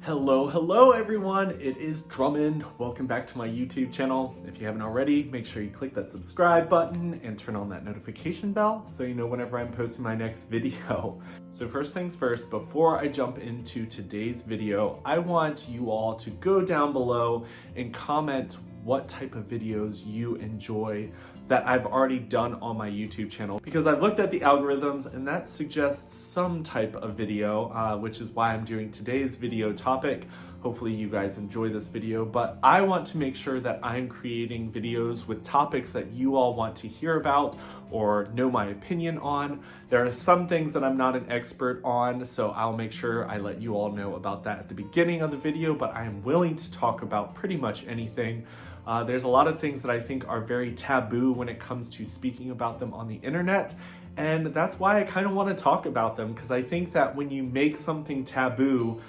Hello everyone, it is Drummond. Welcome back to my YouTube channel. If you haven't already, make sure you click that subscribe button and turn on that notification bell so you know whenever I'm posting my next video. So first things first, before I jump into today's video, I want you all to go down below and comment what type of videos you enjoy that I've already done on my YouTube channel, because I've looked at the algorithms and that suggests some type of video, which is why I'm doing today's video topic. Hopefully you guys enjoy this video, but I want to make sure that I'm creating videos with topics that you all want to hear about or know my opinion on. There are some things that I'm not an expert on, so I'll make sure I let you all know about that at the beginning of the video, but I am willing to talk about pretty much anything. There's a lot of things that I think are very taboo when it comes to speaking about them on the internet, and that's why I kind of want to talk about them, because I think that when you make something taboo,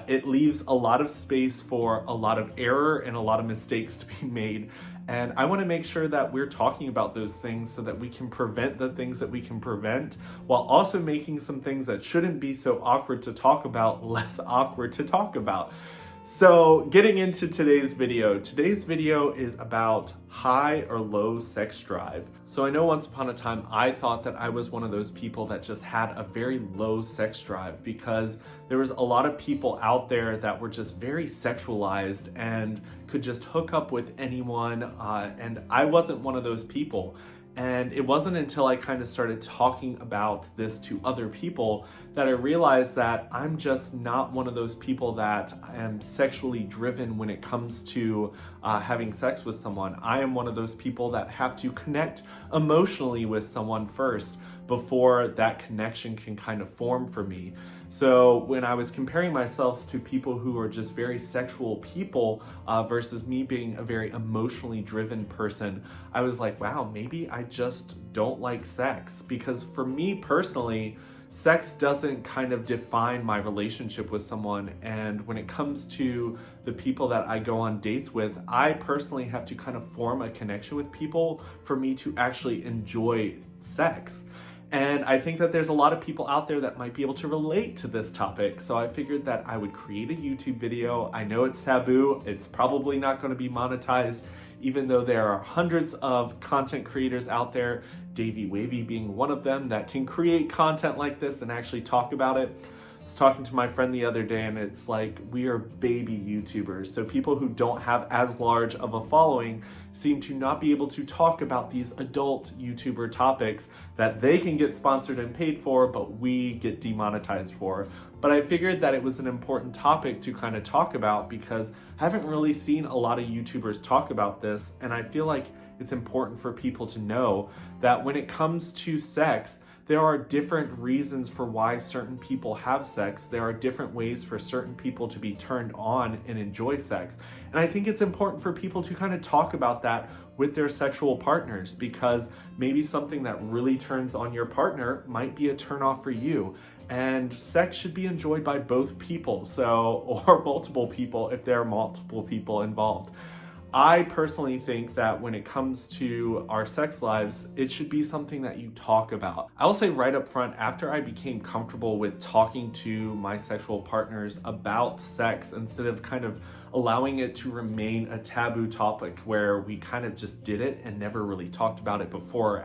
it leaves a lot of space for a lot of error and a lot of mistakes to be made. And I want to make sure that we're talking about those things so that we can prevent the things that we can prevent, while also making some things that shouldn't be so awkward to talk about less awkward to talk about. So getting into today's video is about high or low sex drive. So I know once upon a time I thought that I was one of those people that just had a very low sex drive, because there was a lot of people out there that were just very sexualized and could just hook up with anyone, and I wasn't one of those people. And it wasn't until I kind of started talking about this to other people that I realized that I'm just not one of those people that am sexually driven when it comes to having sex with someone. I am one of those people that have to connect emotionally with someone first before that connection can kind of form for me. So when I was comparing myself to people who are just very sexual people versus me being a very emotionally driven person, I was like, wow, maybe I just don't like sex. Because for me personally, sex doesn't kind of define my relationship with someone. And when it comes to the people that I go on dates with, I personally have to kind of form a connection with people for me to actually enjoy sex. And I think that there's a lot of people out there that might be able to relate to this topic. So I figured that I would create a YouTube video. I know it's taboo. It's probably not going to be monetized, even though there are hundreds of content creators out there, Davey Wavy being one of them, that can create content like this and actually talk about it. I was talking to my friend the other day and it's like, we are baby YouTubers. So people who don't have as large of a following seem to not be able to talk about these adult YouTuber topics that they can get sponsored and paid for, but we get demonetized for. But I figured that it was an important topic to kind of talk about, because I haven't really seen a lot of YouTubers talk about this. And I feel like it's important for people to know that when it comes to sex, there are different reasons for why certain people have sex. There are different ways for certain people to be turned on and enjoy sex. And I think it's important for people to kind of talk about that with their sexual partners, because maybe something that really turns on your partner might be a turnoff for you. And sex should be enjoyed by both people, or multiple people if there are multiple people involved. I personally think that when it comes to our sex lives, it should be something that you talk about. I will say right up front, after I became comfortable with talking to my sexual partners about sex, instead of kind of allowing it to remain a taboo topic where we kind of just did it and never really talked about it before or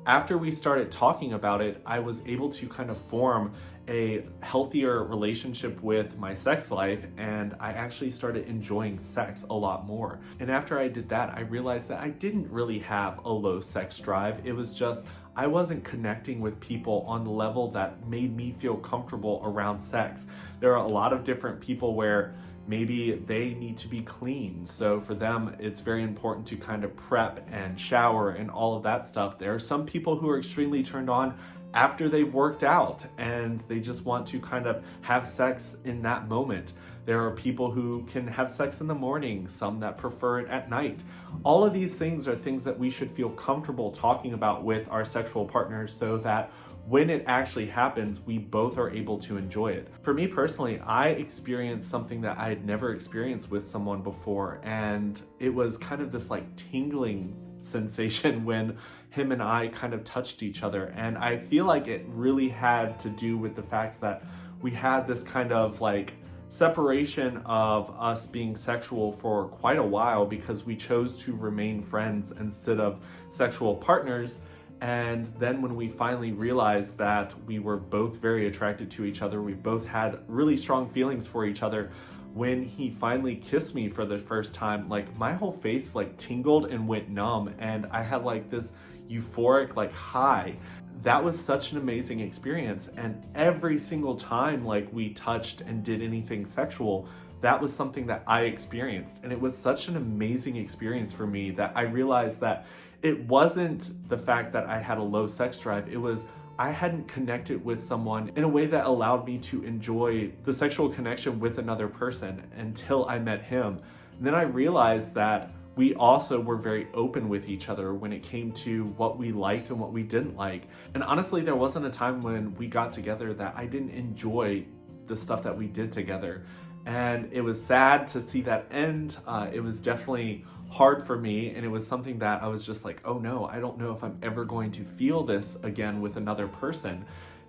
after we started talking about it, I was able to kind of form a healthier relationship with my sex life, and I actually started enjoying sex a lot more. And after I did that, I realized that I didn't really have a low sex drive. It was just I wasn't connecting with people on the level that made me feel comfortable around sex. There are a lot of different people where maybe they need to be clean. So for them, it's very important to kind of prep and shower and all of that stuff. There are some people who are extremely turned on after they've worked out and they just want to kind of have sex in that moment. There are people who can have sex in the morning, some that prefer it at night. All of these things are things that we should feel comfortable talking about with our sexual partners, so that when it actually happens, we both are able to enjoy it. For me personally, I experienced something that I had never experienced with someone before, and it was kind of this like tingling sensation when him and I kind of touched each other. And I feel like it really had to do with the fact that we had this kind of like separation of us being sexual for quite a while because we chose to remain friends instead of sexual partners. And then when we finally realized that we were both very attracted to each other, we both had really strong feelings for each other, when he finally kissed me for the first time, like my whole face like tingled and went numb, and I had like this euphoric like high. That was such an amazing experience. And every single time like we touched and did anything sexual, that was something that I experienced. And it was such an amazing experience for me that I realized that it wasn't the fact that I had a low sex drive. It was I hadn't connected with someone in a way that allowed me to enjoy the sexual connection with another person until I met him. And then I realized that we also were very open with each other when it came to what we liked and what we didn't like. And honestly, there wasn't a time when we got together that I didn't enjoy the stuff that we did together. And it was sad to see that end. It was definitely hard for me, and it was something that I was just like, oh no, I don't know if I'm ever going to feel this again with another person.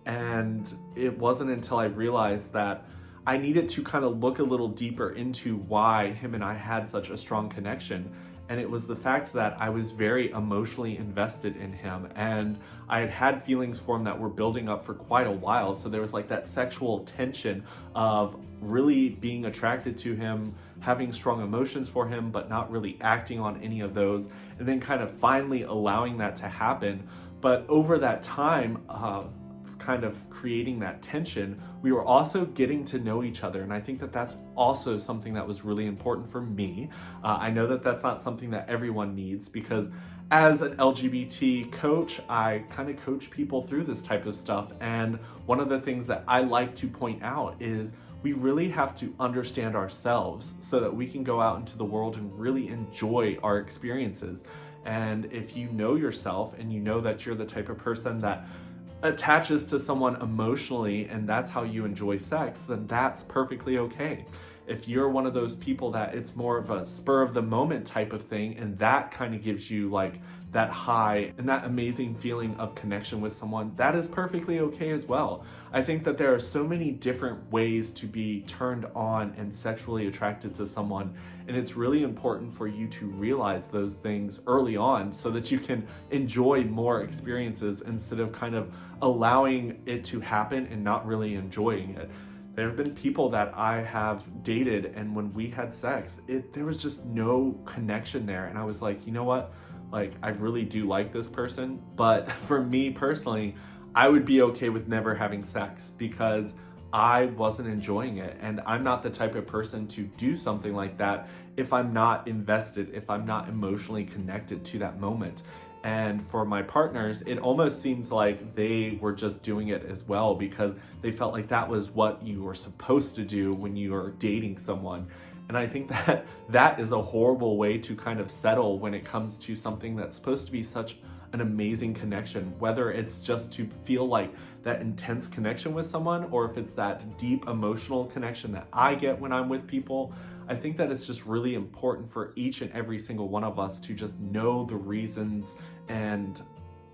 And it wasn't until I realized that I needed to kind of look a little deeper into why him and I had such a strong connection. And it was the fact that I was very emotionally invested in him, and I had had feelings for him that were building up for quite a while. So there was like that sexual tension of really being attracted to him, having strong emotions for him, but not really acting on any of those, and then kind of finally allowing that to happen. But over that time, kind of creating that tension, we were also getting to know each other. And I think that that's also something that was really important for me. I know that that's not something that everyone needs, because as an LGBT coach, I kind of coach people through this type of stuff. And one of the things that I like to point out is we really have to understand ourselves so that we can go out into the world and really enjoy our experiences. And if you know yourself and you know that you're the type of person that attaches to someone emotionally and that's how you enjoy sex, then that's perfectly okay. If you're one of those people that it's more of a spur of the moment type of thing, and that kind of gives you like that high and that amazing feeling of connection with someone, that is perfectly okay as well. I think that there are so many different ways to be turned on and sexually attracted to someone, and it's really important for you to realize those things early on so that you can enjoy more experiences instead of kind of allowing it to happen and not really enjoying it. There have been people that I have dated, and when we had sex, there was just no connection there. And I was like, you know what? Like, I really do like this person, but for me personally, I would be okay with never having sex because I wasn't enjoying it. And I'm not the type of person to do something like that if I'm not invested, if I'm not emotionally connected to that moment. And for my partners, it almost seems like they were just doing it as well because they felt like that was what you were supposed to do when you are dating someone. And I think that that is a horrible way to kind of settle when it comes to something that's supposed to be such an amazing connection, whether it's just to feel like that intense connection with someone or if it's that deep emotional connection that I get when I'm with people. I think that it's just really important for each and every single one of us to just know the reasons and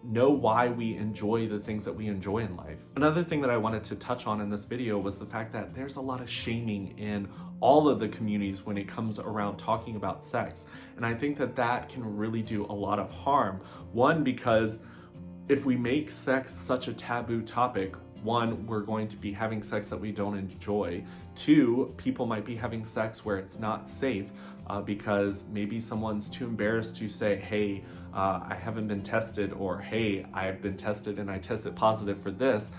know why we enjoy the things that we enjoy in life. Another thing that I wanted to touch on in this video was the fact that there's a lot of shaming in all of the communities when it comes around talking about sex. And I think that that can really do a lot of harm. One, because if we make sex such a taboo topic, one, we're going to be having sex that we don't enjoy. Two, people might be having sex where it's not safe because maybe someone's too embarrassed to say, hey, I haven't been tested, or hey, I've been tested and I tested positive for this.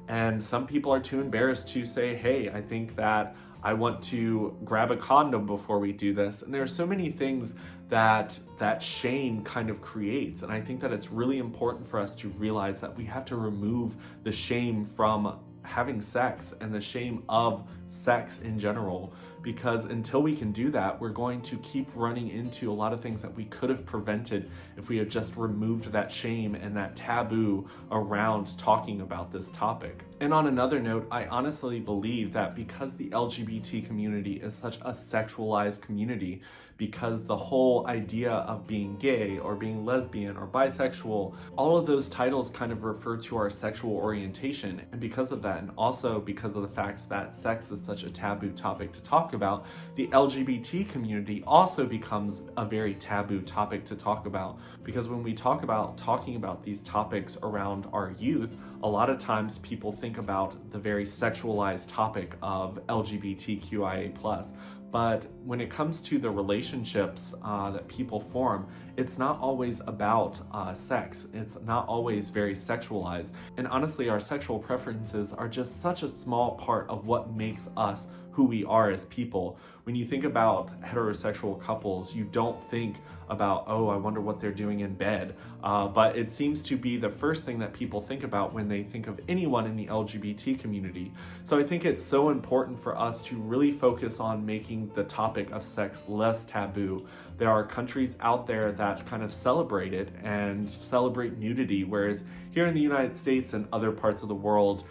And some people are too embarrassed to say, hey, I think that I want to grab a condom before we do this. And there are so many things that shame kind of creates. And I think that it's really important for us to realize that we have to remove the shame from having sex and the shame of sex in general, because until we can do that, we're going to keep running into a lot of things that we could have prevented if we had just removed that shame and that taboo around talking about this topic. And on another note, I honestly believe that because the LGBT community is such a sexualized community, because the whole idea of being gay or being lesbian or bisexual, all of those titles kind of refer to our sexual orientation. And because of that, and also because of the fact that sex is is such a taboo topic to talk about, the LGBT community also becomes a very taboo topic to talk about. Because when we talk about talking about these topics around our youth, a lot of times people think about the very sexualized topic of LGBTQIA+. But when it comes to the relationships that people form, it's not always about sex. It's not always very sexualized. And honestly, our sexual preferences are just such a small part of what makes us who we are as people. When you think about heterosexual couples, you don't think about, oh, I wonder what they're doing in bed. But it seems to be the first thing that people think about when they think of anyone in the LGBT community. So I think it's so important for us to really focus on making the topic of sex less taboo. There are countries out there that kind of celebrate it and celebrate nudity, whereas here in the United States and other parts of the world,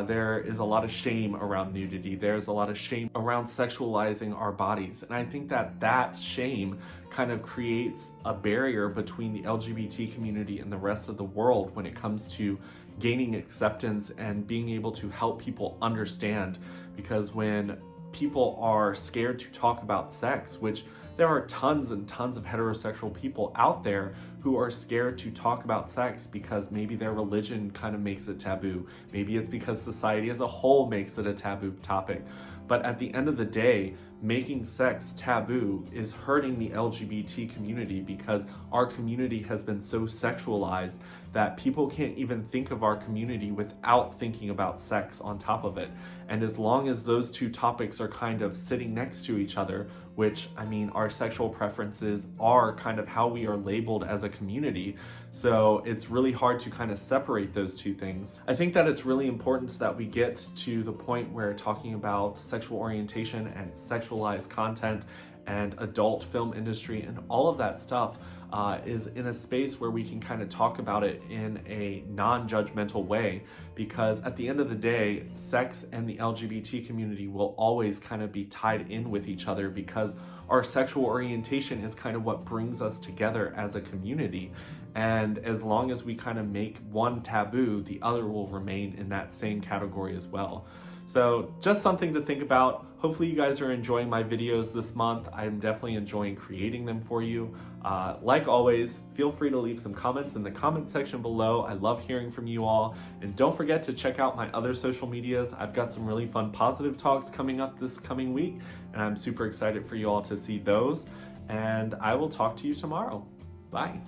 there is a lot of shame around nudity. There's a lot of shame around sexualizing our bodies. And I think that shame kind of creates a barrier between the LGBT community and the rest of the world when it comes to gaining acceptance and being able to help people understand. Because when people are scared to talk about sex, which there are tons and tons of heterosexual people out there who are scared to talk about sex because maybe their religion kind of makes it taboo. Maybe it's because society as a whole makes it a taboo topic. But at the end of the day, making sex taboo is hurting the LGBT community because our community has been so sexualized that people can't even think of our community without thinking about sex on top of it. And as long as those two topics are kind of sitting next to each other, which, I mean, our sexual preferences are kind of how we are labeled as a community, so it's really hard to kind of separate those two things. I think that it's really important that we get to the point where talking about sexual orientation and sexualized content and adult film industry and all of that stuff is in a space where we can kind of talk about it in a non-judgmental way, because at the end of the day, sex and the LGBT community will always kind of be tied in with each other because our sexual orientation is kind of what brings us together as a community. And as long as we kind of make one taboo, the other will remain in that same category as well. So just something to think about. Hopefully you guys are enjoying my videos this month. I'm definitely enjoying creating them for you. Like always, feel free to leave some comments in the comment section below. I love hearing from you all. And don't forget to check out my other social medias. I've got some really fun positive talks coming up this coming week, and I'm super excited for you all to see those. And I will talk to you tomorrow. Bye.